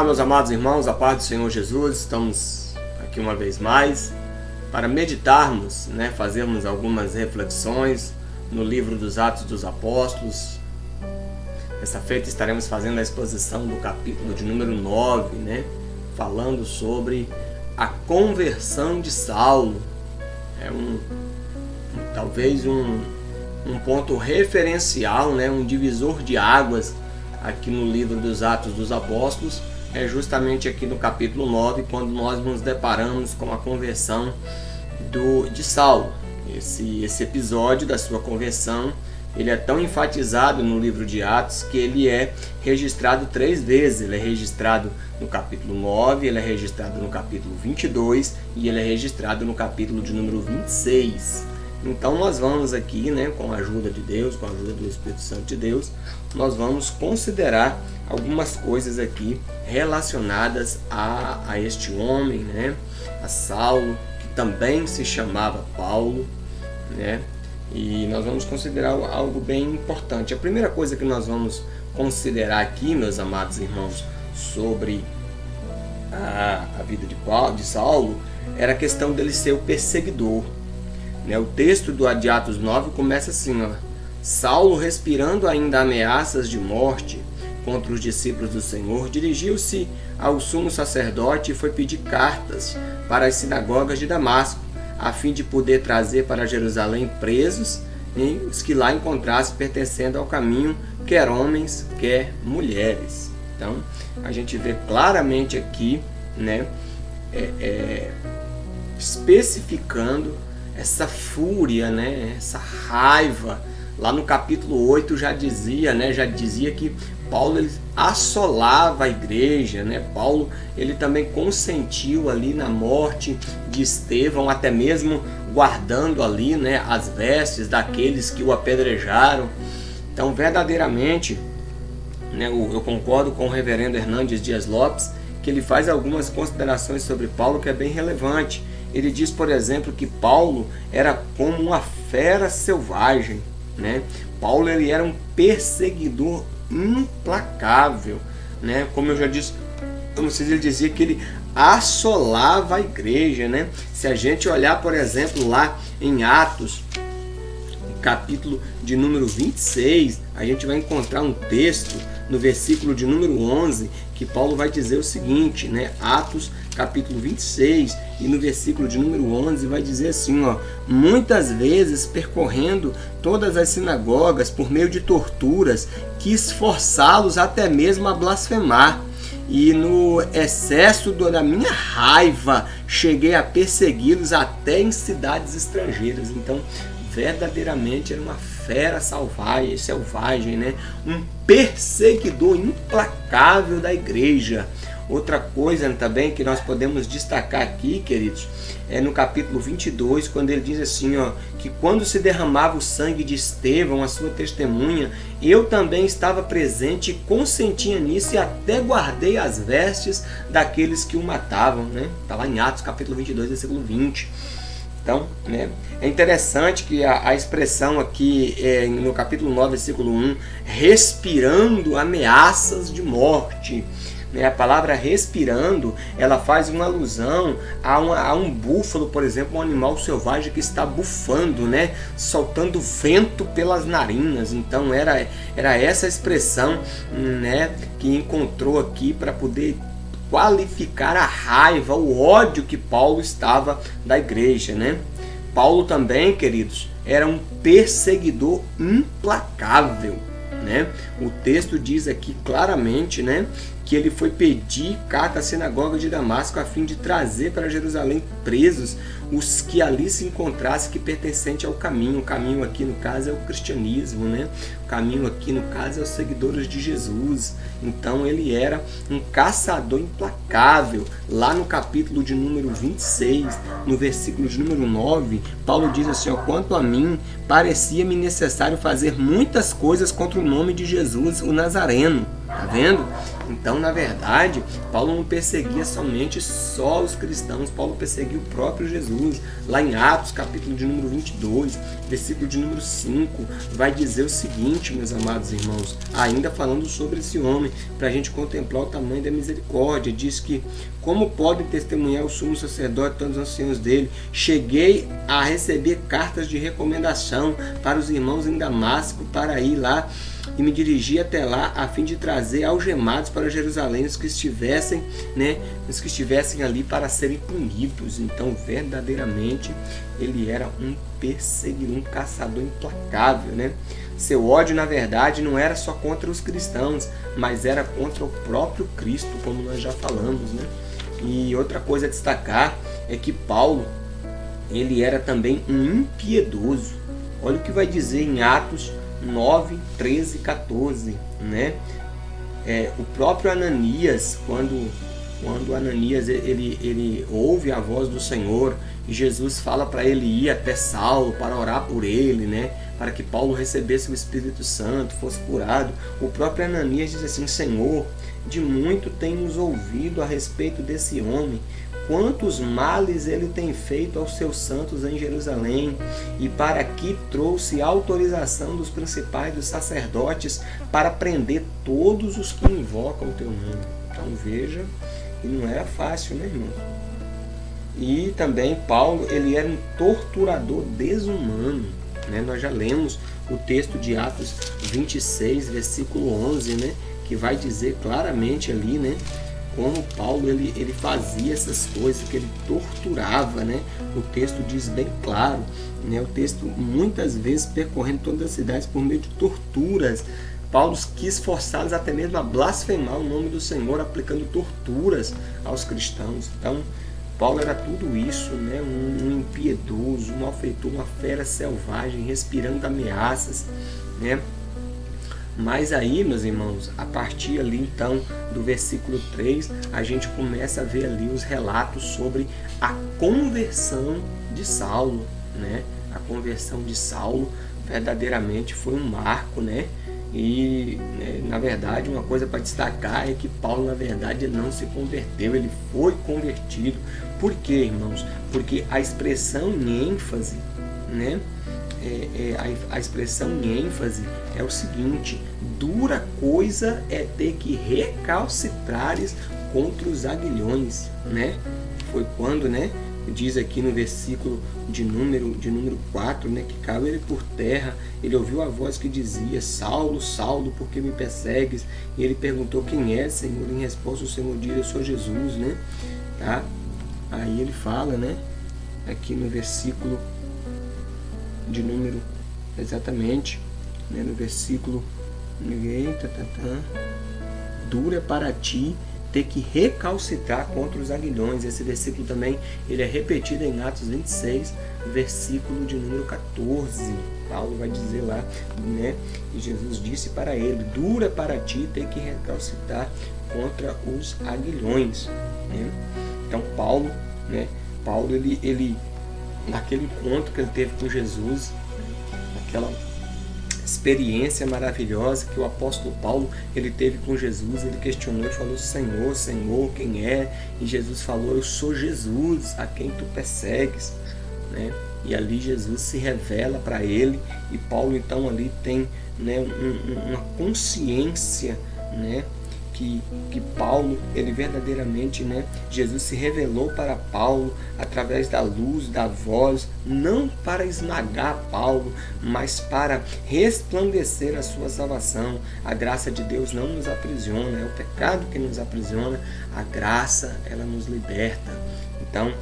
Olá, meus amados irmãos, a paz do Senhor Jesus. Estamos aqui uma vez mais para meditarmos, fazermos algumas reflexões no livro dos Atos dos Apóstolos. Essa feita estaremos fazendo a exposição do capítulo de número 9, falando sobre a conversão de Saulo. Talvez um ponto referencial, um divisor de águas aqui no livro dos Atos dos Apóstolos. É justamente aqui no capítulo 9, quando nós nos deparamos com a conversão de Saulo. Esse episódio da sua conversão, ele é tão enfatizado no livro de Atos que ele é registrado 3 vezes. Ele é registrado no capítulo 9, ele é registrado no capítulo 22 e ele é registrado no capítulo de número 26. Então nós vamos aqui, com a ajuda de Deus, com a ajuda do Espírito Santo de Deus, nós vamos considerar algumas coisas aqui relacionadas a este homem, a Saulo, que também se chamava Paulo, e nós vamos considerar algo bem importante. A primeira coisa que nós vamos considerar aqui, meus amados irmãos, sobre a vida de Saulo, era a questão dele ser o perseguidor. O texto de Atos 9 começa assim: Saulo, respirando ainda ameaças de morte contra os discípulos do Senhor, dirigiu-se ao sumo sacerdote e foi pedir cartas para as sinagogas de Damasco, a fim de poder trazer para Jerusalém presos e os que lá encontrasse pertencendo ao caminho, quer homens, quer mulheres. Então, a gente vê claramente aqui, especificando essa fúria, essa raiva. Lá no capítulo 8 já dizia que Paulo ele assolava a igreja, Paulo ele também consentiu ali na morte de Estevão, até mesmo guardando ali, as vestes daqueles que o apedrejaram. Então, verdadeiramente, eu concordo com o reverendo Hernandes Dias Lopes, que ele faz algumas considerações sobre Paulo que é bem relevante. Ele diz, por exemplo, que Paulo era como uma fera selvagem, Paulo ele era um perseguidor implacável, como eu já disse, ele dizia que ele assolava a igreja, Se a gente olhar, por exemplo, lá em Atos, capítulo de número 26, a gente vai encontrar um texto no versículo de número 11, que Paulo vai dizer o seguinte, Atos capítulo 26 e no versículo de número 11 vai dizer assim, muitas vezes percorrendo todas as sinagogas por meio de torturas, quis forçá-los até mesmo a blasfemar, e no excesso da minha raiva cheguei a persegui-los até em cidades estrangeiras. Então, verdadeiramente era uma fera selvagem, um perseguidor implacável da igreja. Outra coisa também que nós podemos destacar aqui, queridos, é no capítulo 22, quando ele diz assim, que quando se derramava o sangue de Estevão, a sua testemunha, eu também estava presente e consentia nisso e até guardei as vestes daqueles que o matavam, Está lá em Atos capítulo 22, versículo 20. Então, é interessante que a expressão aqui no capítulo 9, versículo 1, respirando ameaças de morte. A palavra respirando, ela faz uma alusão a um búfalo, por exemplo, um animal selvagem que está bufando, soltando vento pelas narinas. Então era essa expressão, que encontrou aqui para poder qualificar a raiva, o ódio que Paulo estava da igreja, Paulo também, queridos, era um perseguidor implacável, O texto diz aqui claramente, que ele foi pedir carta à sinagoga de Damasco a fim de trazer para Jerusalém presos os que ali se encontrassem que pertencente ao caminho. O caminho aqui no caso é o cristianismo, O caminho aqui no caso é os seguidores de Jesus. Então ele era um caçador implacável. Lá no capítulo de número 26, no versículo de número 9, Paulo diz assim, quanto a mim, parecia-me necessário fazer muitas coisas contra o nome de Jesus, o Nazareno. Tá vendo? Então, na verdade, Paulo não perseguia somente só os cristãos, Paulo perseguia o próprio Jesus. Lá em Atos, capítulo de número 22, versículo de número 5, vai dizer o seguinte, meus amados irmãos, ainda falando sobre esse homem, para a gente contemplar o tamanho da misericórdia. Diz que, como podem testemunhar o sumo sacerdote e todos os anciãos dele, cheguei a receber cartas de recomendação para os irmãos em Damasco, para ir lá e me dirigi até lá a fim de trazer algemados para Jerusalém os que estivessem, os que estivessem ali para serem punidos. Então, verdadeiramente, ele era um perseguidor, um caçador implacável, Seu ódio, na verdade, não era só contra os cristãos, mas era contra o próprio Cristo, como nós já falamos, E outra coisa a destacar é que Paulo, ele era também um impiedoso. Olha o que vai dizer em Atos 9, 13 e 14, o próprio Ananias, quando Ananias ele ouve a voz do Senhor e Jesus fala para ele ir até Saulo para orar por ele, para que Paulo recebesse o Espírito Santo, fosse curado, o próprio Ananias diz assim: Senhor, de muito temos ouvido a respeito desse homem, quantos males ele tem feito aos seus santos em Jerusalém, e para aqui trouxe autorização dos principais dos sacerdotes para prender todos os que invocam o teu nome. Então veja, que não era fácil, irmão? E também Paulo, ele era um torturador desumano, Nós já lemos o texto de Atos 26, versículo 11, que vai dizer claramente ali, como Paulo ele fazia essas coisas, que ele torturava, O texto diz bem claro, O texto muitas vezes percorrendo todas as cidades por meio de torturas. Paulo quis forçá-los até mesmo a blasfemar o nome do Senhor, aplicando torturas aos cristãos. Então, Paulo era tudo isso, um impiedoso, um malfeitor, uma fera selvagem, respirando ameaças, Mas aí, meus irmãos, a partir ali então do versículo 3, a gente começa a ver ali os relatos sobre a conversão de Saulo, A conversão de Saulo verdadeiramente foi um marco, E, na verdade, uma coisa para destacar é que Paulo, na verdade, ele não se converteu, ele foi convertido. Por quê, irmãos? Porque a expressão em ênfase, a expressão em ênfase é o seguinte: dura coisa é ter que recalcitrares contra os aguilhões, Foi quando, diz aqui no versículo de número 4, que caiu ele por terra, ele ouviu a voz que dizia: Saulo, Saulo, por que me persegues? E ele perguntou: quem é, Senhor? Em resposta o Senhor diz: eu sou Jesus, Tá? Aí ele fala, aqui no versículo de número, exatamente, no versículo, dura para ti ter que recalcitrar contra os aguilhões. Esse versículo também ele é repetido em Atos 26, versículo de número 14. Paulo vai dizer lá, e Jesus disse para ele: dura para ti ter que recalcitrar contra os aguilhões. Então Paulo, ele naquele encontro que ele teve com Jesus, aquela experiência maravilhosa que o apóstolo Paulo ele teve com Jesus, ele questionou e falou: Senhor, Senhor, quem é? E Jesus falou: eu sou Jesus, a quem tu persegues, E ali Jesus se revela para ele, e Paulo então ali tem uma consciência, que Paulo, ele verdadeiramente, Jesus se revelou para Paulo através da luz, da voz, não para esmagar Paulo, mas para resplandecer a sua salvação. A graça de Deus não nos aprisiona, é o pecado que nos aprisiona, a graça, ela nos liberta. Então,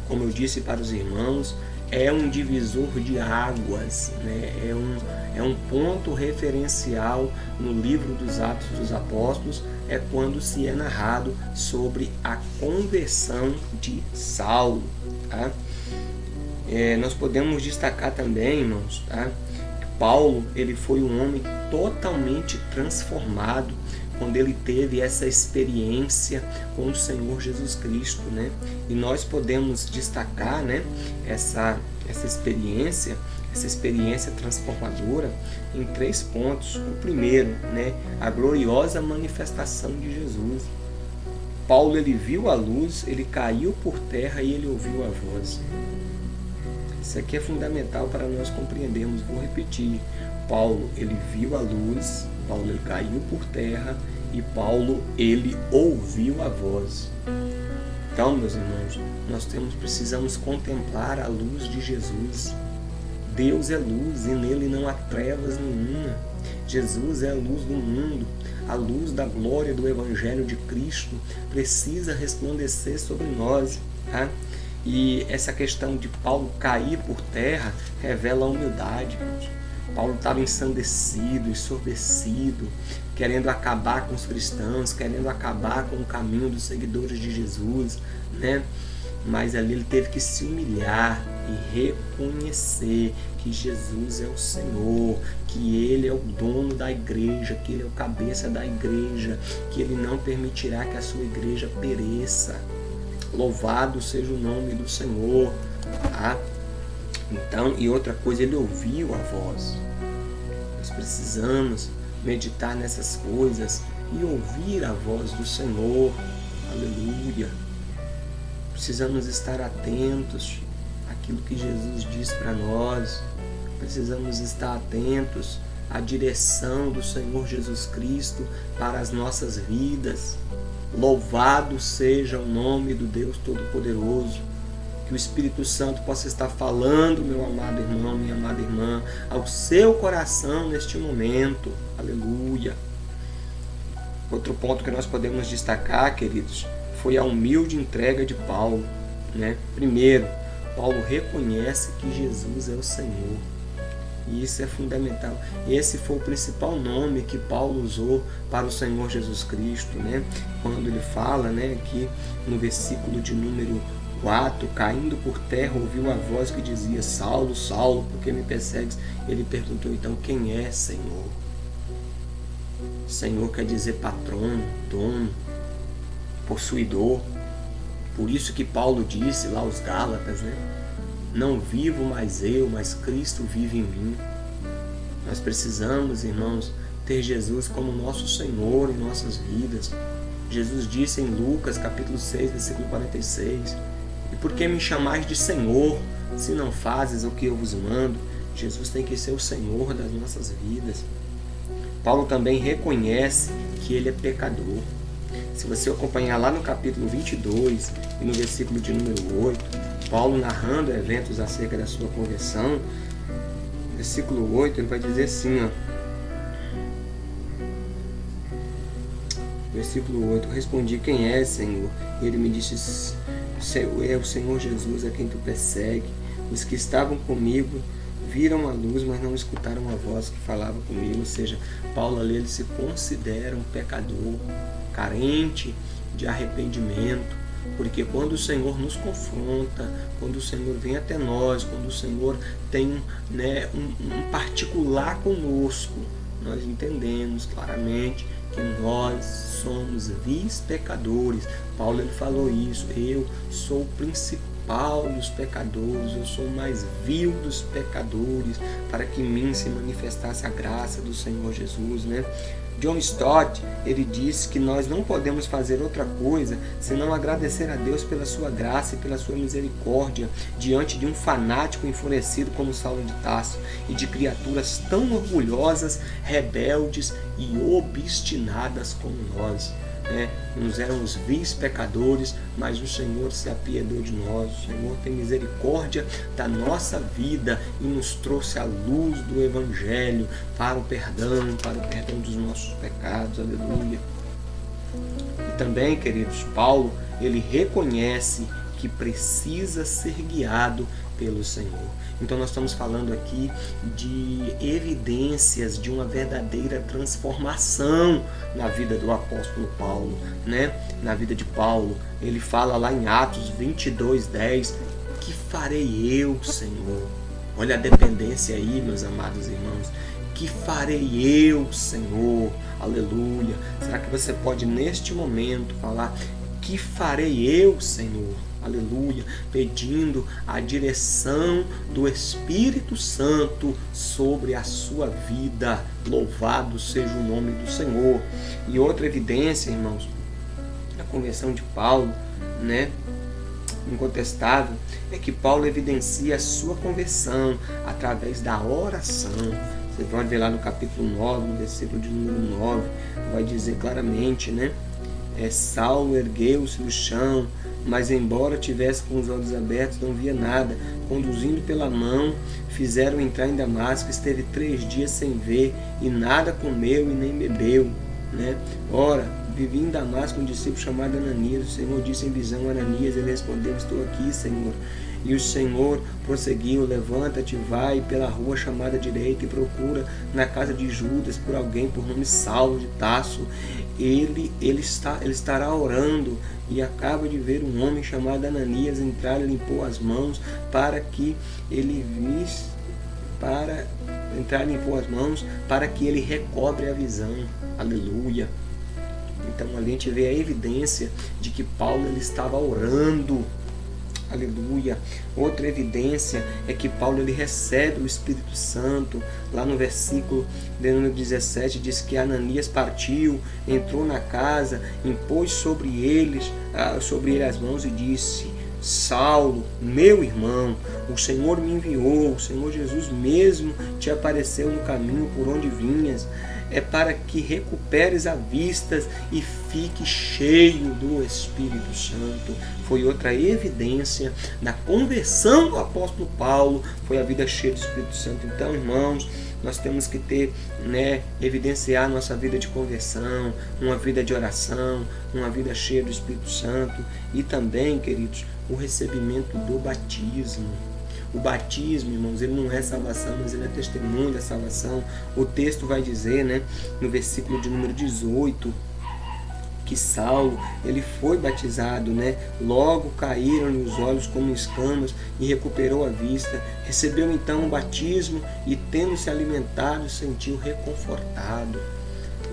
como eu disse para os irmãos, é um divisor de águas, é um ponto referencial no livro dos Atos dos Apóstolos, é quando se é narrado sobre a conversão de Saulo. Tá? Nós podemos destacar também, irmãos, que Paulo ele foi um homem totalmente transformado quando ele teve essa experiência com o Senhor Jesus Cristo, E nós podemos destacar, essa experiência essa experiência transformadora em 3 pontos. O primeiro, né, a gloriosa manifestação de Jesus. Paulo, ele viu a luz, ele caiu por terra e ele ouviu a voz. Isso aqui é fundamental para nós compreendermos. Vou repetir. Paulo, ele viu a luz, Paulo, ele caiu por terra e Paulo, ele ouviu a voz. Então, meus irmãos, nós precisamos contemplar a luz de Jesus. Deus é luz e nele não há trevas nenhuma. Jesus é a luz do mundo. A luz da glória do Evangelho de Cristo precisa resplandecer sobre nós. Tá? E essa questão de Paulo cair por terra revela a humildade. Paulo estava ensandecido, ensurdecido, querendo acabar com os cristãos, querendo acabar com o caminho dos seguidores de Jesus, né? Mas ali ele teve que se humilhar e reconhecer que Jesus é o Senhor, que Ele é o dono da igreja, que Ele é o cabeça da igreja, que Ele não permitirá que a sua igreja pereça. Louvado seja o nome do Senhor. Tá? Então, e outra coisa, ele ouviu a voz. Nós precisamos meditar nessas coisas e ouvir a voz do Senhor. Aleluia. Precisamos estar atentos àquilo que Jesus diz para nós. Precisamos estar atentos à direção do Senhor Jesus Cristo para as nossas vidas. Louvado seja o nome do Deus Todo-Poderoso. Que o Espírito Santo possa estar falando, meu amado irmão, minha amada irmã, ao seu coração neste momento. Aleluia. Outro ponto que nós podemos destacar, queridos, foi a humilde entrega de Paulo, né? Primeiro, Paulo reconhece que Jesus é o Senhor. E isso é fundamental. Esse foi o principal nome que Paulo usou para o Senhor Jesus Cristo, né? Quando ele fala, né, aqui no versículo de número 4, caindo por terra, ouviu a voz que dizia: Saulo, Saulo, por que me persegues? Ele perguntou então: quem é Senhor? Senhor quer dizer patrono, dono, possuidor. Por isso que Paulo disse lá aos Gálatas, né? Não vivo mais eu, mas Cristo vive em mim. Nós precisamos, irmãos, ter Jesus como nosso Senhor em nossas vidas. Jesus disse em Lucas capítulo 6, versículo 46: E por que me chamais de Senhor, se não fazes o que eu vos mando? Jesus tem que ser o Senhor das nossas vidas. Paulo também reconhece que ele é pecador. Se você acompanhar lá no capítulo 22 e no versículo de número 8, Paulo narrando eventos acerca da sua conversão, versículo 8, ele vai dizer assim, ó, versículo 8, respondi: quem é, Senhor? E ele me disse: é o Senhor Jesus a quem tu persegue. Os que estavam comigo viram a luz, mas não escutaram a voz que falava comigo. Ou seja, Paulo ali, ele se considera um pecador, carente de arrependimento, porque quando o Senhor nos confronta, quando o Senhor vem até nós, quando o Senhor tem, né, um particular conosco, nós entendemos claramente que nós somos vis pecadores. Paulo, ele falou isso: eu sou o principal dos pecadores, eu sou o mais vil dos pecadores, para que em mim se manifestasse a graça do Senhor Jesus, né? John Stott, ele disse que nós não podemos fazer outra coisa senão agradecer a Deus pela sua graça e pela sua misericórdia diante de um fanático enfurecido como Saulo de Tarso e de criaturas tão orgulhosas, rebeldes e obstinadas como nós. Nós éramos vis pecadores, mas o Senhor se apiedou de nós. O Senhor tem misericórdia da nossa vida e nos trouxe a luz do Evangelho para o perdão dos nossos pecados. Aleluia. E também, queridos, Paulo, ele reconhece que precisa ser guiado pelo Senhor. Então nós estamos falando aqui de evidências de uma verdadeira transformação na vida do apóstolo Paulo, né? Na vida de Paulo. Ele fala lá em Atos 22:10, que farei eu, Senhor? Olha a dependência aí, meus amados irmãos. Que farei eu, Senhor? Aleluia. Será que você pode neste momento falar: que farei eu, Senhor? aleluia, pedindo a direção do Espírito Santo sobre a sua vida. Louvado seja o nome do Senhor. E outra evidência, irmãos, da conversão de Paulo, né, incontestável, é que Paulo evidencia a sua conversão através da oração. Você pode ver lá no capítulo 9, no versículo de número 9, vai dizer claramente, né? Saulo ergueu-se do chão, mas embora tivesse com os olhos abertos, não via nada. Conduzindo pela mão, fizeram entrar em Damasco. Esteve 3 dias sem ver, e nada comeu e nem bebeu, né? Ora, vivia em Damasco um discípulo chamado Ananias. O Senhor disse em visão a Ananias, ele respondeu: estou aqui, Senhor. E o Senhor prosseguiu: levanta-te, vai pela rua chamada direita e procura na casa de Judas por alguém por nome Saulo de Tarso. Ele estará orando, e acaba de ver um homem chamado Ananias entrar e limpou as mãos para que ele visse, para que ele recobre a visão. Aleluia. Então ali a gente vê a evidência de que Paulo ele estava orando. Aleluia. Outra evidência é que Paulo ele recebe o Espírito Santo. Lá no versículo de número 17 diz que Ananias partiu, entrou na casa, impôs sobre ele as mãos e disse: Saulo, meu irmão, o Senhor me enviou, o Senhor Jesus mesmo te apareceu no caminho por onde vinhas, é para que recuperes a vista e fique cheio do Espírito Santo. Foi outra evidência da conversão do apóstolo Paulo, foi a vida cheia do Espírito Santo. Então, irmãos, nós temos que ter, evidenciar nossa vida de conversão, uma vida de oração, uma vida cheia do Espírito Santo e também, queridos, o recebimento do batismo. O batismo, irmãos, ele não é salvação, mas ele é testemunho da salvação. O texto vai dizer, no versículo de número 18, que Saulo, ele foi batizado, logo caíram-lhe os olhos como escamas e recuperou a vista. Recebeu então o batismo e, tendo se alimentado, sentiu reconfortado.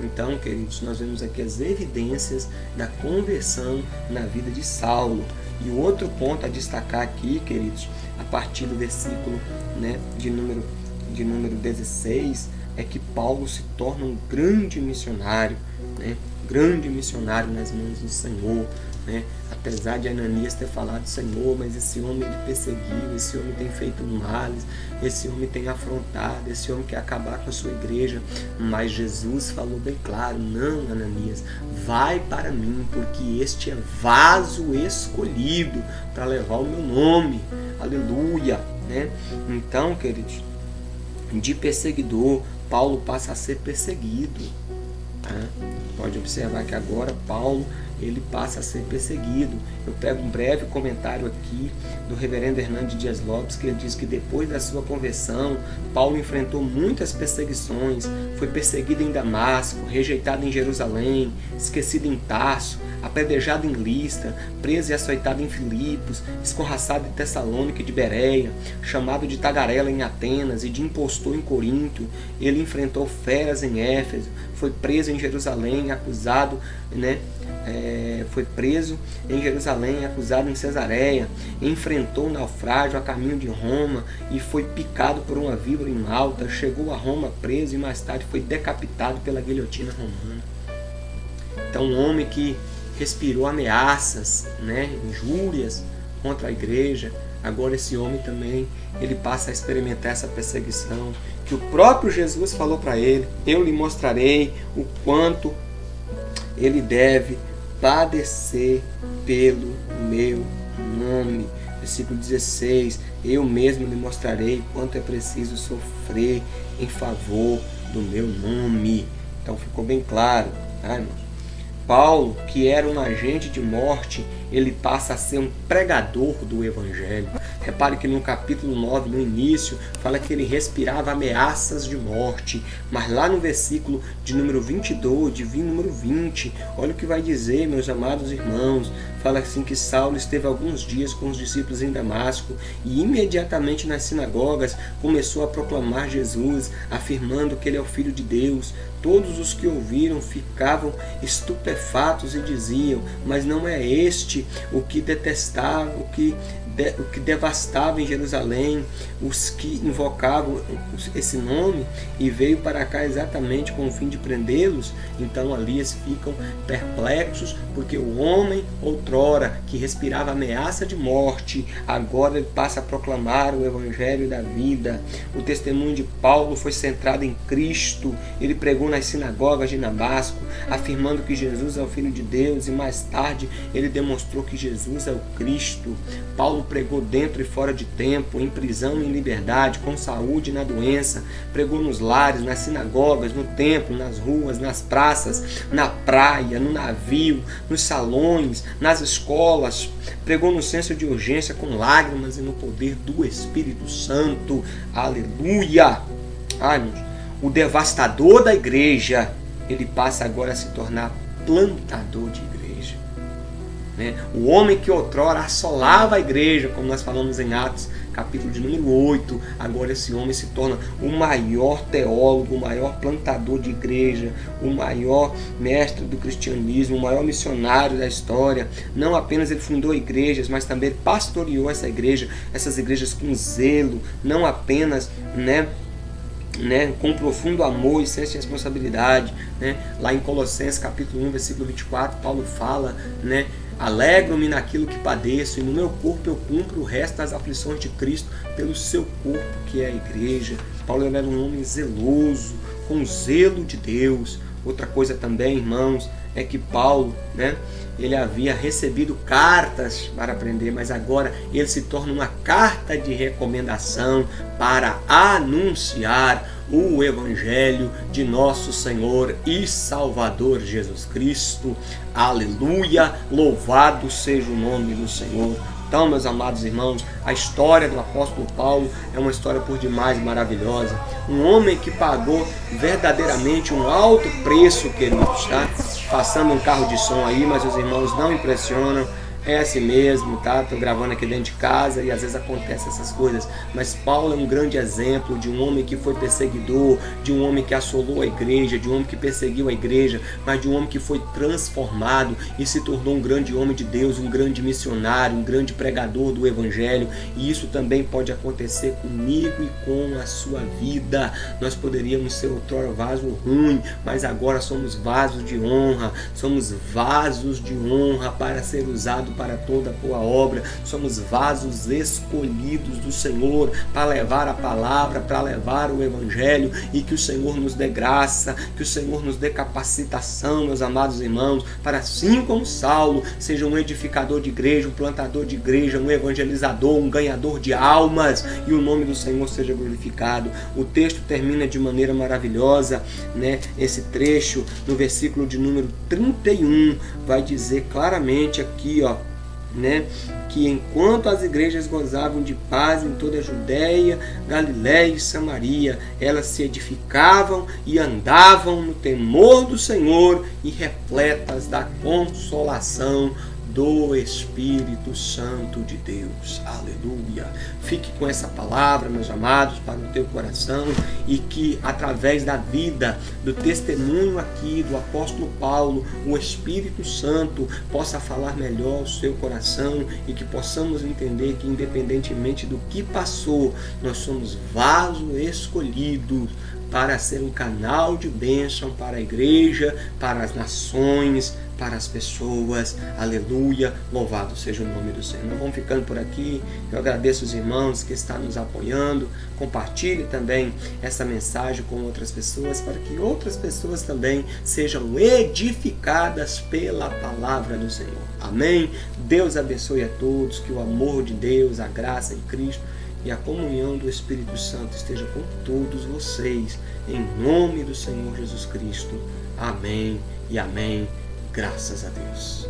Então, queridos, nós vemos aqui as evidências da conversão na vida de Saulo. E o outro ponto a destacar aqui, queridos, a partir do versículo de número 16, é que Paulo se torna um grande missionário, grande missionário nas mãos do Senhor. Apesar de Ananias ter falado: Senhor, mas esse homem ele perseguiu, esse homem tem feito males, esse homem tem afrontado, esse homem quer acabar com a sua igreja. Mas Jesus falou bem claro: não, Ananias, vai para mim, porque este é vaso escolhido para levar o meu nome. Aleluia. Então, queridos, de perseguidor, Paulo passa a ser perseguido. Pode observar que agora Paulo ele passa a ser perseguido. Eu pego um breve comentário aqui do reverendo Hernandes Dias Lopes, que ele diz que depois da sua conversão, Paulo enfrentou muitas perseguições, foi perseguido em Damasco, rejeitado em Jerusalém, esquecido em Tarso, apedrejado em Listra, preso e açoitado em Filipos, escorraçado em Tessalônica e de Bereia, chamado de tagarela em Atenas e de impostor em Corinto. Ele enfrentou feras em Éfeso, foi preso em Jerusalém, acusado, acusado em Cesareia, enfrentou um naufrágio a caminho de Roma e foi picado por uma víbora em Malta, chegou a Roma preso e mais tarde foi decapitado pela guilhotina romana. Então, um homem que respirou ameaças, injúrias contra a igreja, agora esse homem também, ele passa a experimentar essa perseguição, que o próprio Jesus falou para ele: eu lhe mostrarei o quanto ele deve padecer pelo meu nome. Versículo 16, eu mesmo lhe mostrarei quanto é preciso sofrer em favor do meu nome. Então ficou bem claro, irmãos? Paulo, que era um agente de morte, ele passa a ser um pregador do Evangelho. Repare que no capítulo 9, no início, fala que ele respirava ameaças de morte. Mas lá no versículo de número 22, de número 20, olha o que vai dizer, meus amados irmãos. Fala assim que Saulo esteve alguns dias com os discípulos em Damasco e imediatamente nas sinagogas começou a proclamar Jesus, afirmando que ele é o Filho de Deus. Todos os que ouviram ficavam estupefatos e diziam: mas não é este morte, o que detestava, o que devastava em Jerusalém, os que invocavam esse nome, e veio para cá exatamente com o fim de prendê-los. Então ali eles ficam perplexos, porque o homem outrora que respirava ameaça de morte, agora ele passa a proclamar o evangelho da vida. O testemunho de Paulo foi centrado em Cristo. Ele pregou nas sinagogas de Damasco, afirmando que Jesus é o Filho de Deus, e mais tarde ele demonstrou que Jesus é o Cristo. Paulo pregou dentro e fora de tempo, em prisão e em liberdade, com saúde e na doença. Pregou nos lares, nas sinagogas, no templo, nas ruas, nas praças, na praia, no navio, nos salões, nas escolas. Pregou no senso de urgência, com lágrimas e no poder do Espírito Santo. Aleluia! Ai, meu Deus. O devastador da igreja, ele passa agora a se tornar plantador de igreja. O homem que outrora assolava a igreja, como nós falamos em Atos, capítulo de número 8, agora esse homem se torna o maior teólogo, o maior plantador de igreja, o maior mestre do cristianismo, o maior missionário da história. Não apenas ele fundou igrejas, mas também pastoreou essas igrejas com zelo, não apenas com profundo amor e senso de responsabilidade. Lá em Colossenses capítulo 1, versículo 24, Paulo fala, alegro-me naquilo que padeço, e no meu corpo eu cumpro o resto das aflições de Cristo pelo seu corpo, que é a igreja. Paulo era um homem zeloso, com zelo de Deus. Outra coisa também, irmãos, é que Paulo, ele havia recebido cartas para aprender, mas agora ele se torna uma carta de recomendação para anunciar o Evangelho de nosso Senhor e Salvador Jesus Cristo. Aleluia! Louvado seja o nome do Senhor. Então, meus amados irmãos, a história do apóstolo Paulo é uma história por demais maravilhosa. Um homem que pagou verdadeiramente um alto preço, queridos, tá? Passando um carro de som aí, mas os irmãos não impressionam. É assim mesmo, tá? Estou gravando aqui dentro de casa e às vezes acontecem essas coisas. Mas Paulo é um grande exemplo de um homem que foi perseguidor, de um homem que assolou a igreja, de um homem que perseguiu a igreja, mas de um homem que foi transformado e se tornou um grande homem de Deus, um grande missionário, um grande pregador do Evangelho. E isso também pode acontecer comigo e com a sua vida. Nós poderíamos ser outrora vaso ruim, mas agora somos vasos de honra. Somos vasos de honra para ser usado para toda a boa obra. Somos vasos escolhidos do Senhor para levar a palavra, para levar o Evangelho, e que o Senhor nos dê graça, que o Senhor nos dê capacitação, meus amados irmãos, para assim como Saulo, seja um edificador de igreja, um plantador de igreja, um evangelizador, um ganhador de almas, e o nome do Senhor seja glorificado. O texto termina de maneira maravilhosa, esse trecho no versículo de número 31 vai dizer claramente aqui, que enquanto as igrejas gozavam de paz em toda a Judéia, Galiléia e Samaria, elas se edificavam e andavam no temor do Senhor e repletas da consolação do Espírito Santo de Deus. Aleluia! Fique com essa palavra, meus amados, para o teu coração, e que através da vida, do testemunho aqui do apóstolo Paulo, o Espírito Santo possa falar melhor o seu coração, e que possamos entender que independentemente do que passou, nós somos vaso escolhido para ser um canal de bênção para a igreja, para as nações, para as pessoas. Aleluia, louvado seja o nome do Senhor. Nós vamos ficando por aqui. Eu agradeço os irmãos que estão nos apoiando. Compartilhe também essa mensagem com outras pessoas, para que outras pessoas também sejam edificadas pela palavra do Senhor. Amém? Deus abençoe a todos, que o amor de Deus, a graça em Cristo e a comunhão do Espírito Santo esteja com todos vocês, em nome do Senhor Jesus Cristo. Amém e amém. Graças a Deus.